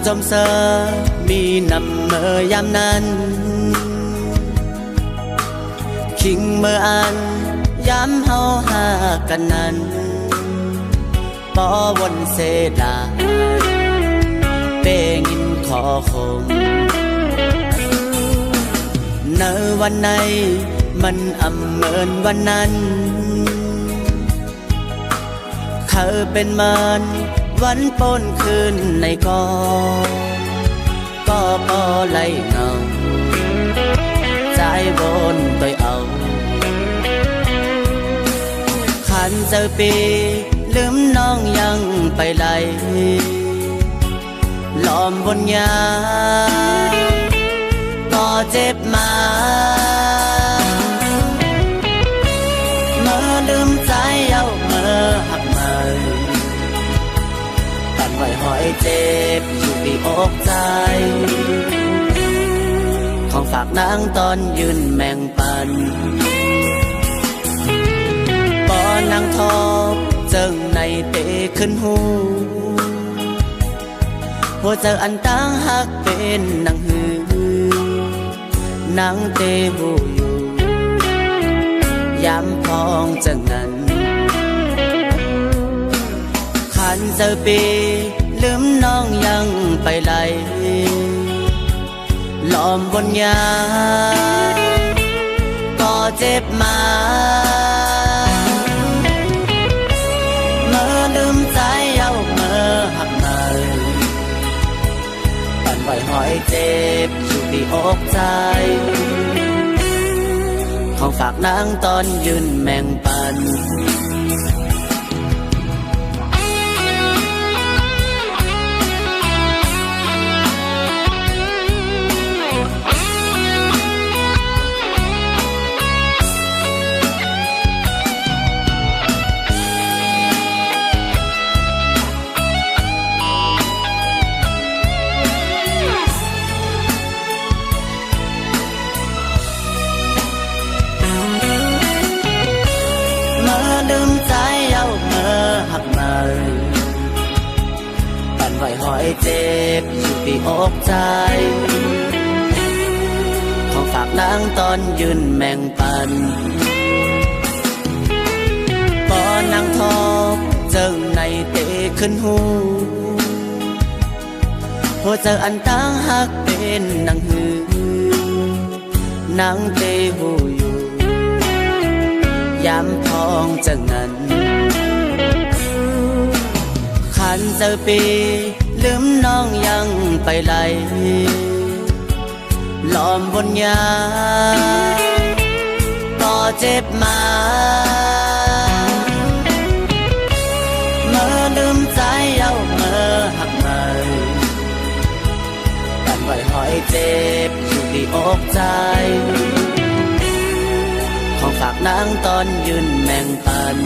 จมเสอมีนำเมื่อยามนั้นคิงเมื่ออันย้ำเฮาหากันนั้นบ่วนเสดาเป้งินขอคงในวันไหนมันอำเมินวันนั้นเขาเป็นมันวันปนคืนในก็ปอไหลเงาใจบนตัวเอาขันเจอปีลืมน้องยังไปไหลล้อมบนยาก็เจ็บมาเมื่อลืมใจเอาเมื่อหักมาปั่นไว้หอยเจ็บอยู่ที่อกใจของฝากนางตอนยืนแมงปันบ่อนางทอบเจิงในเตะขึ้นหูหัวใจอันตั้งหักเป็นนางหือนางเตะหูอยู่ย้ำพองจังนั้นขันเจอปีลืมน้องยังไปไหลล้อมบนยาก็เจ็บมาเมื่อลืมใจเอาเมื่อหักมาปั่นไว้หอยเจ็บอยู่ที่อกใจของฝากนางตอนยืนแมงปันลืมใจเอาเมื่อหักมาปั่นไว้หอยเจ็บอยู่ที่อกใจของฝากนางตอนยืนแมงปันบ่อนางทอบเจิงในเตะขึ้นหูหัวใจอันตั้งหักเป็นนางหือนางเตะหูอยู่ย้ำพองจังนั้นขันเจอปีลืมน้องยังไปไหลล้อมบนยาก็เจ็บมาเมื่อลืมใจเอาเมื่อหักมาปั่นไว้หอยเจ็บอยู่ที่อกใจของฝากนางตอนยืนแมงปัน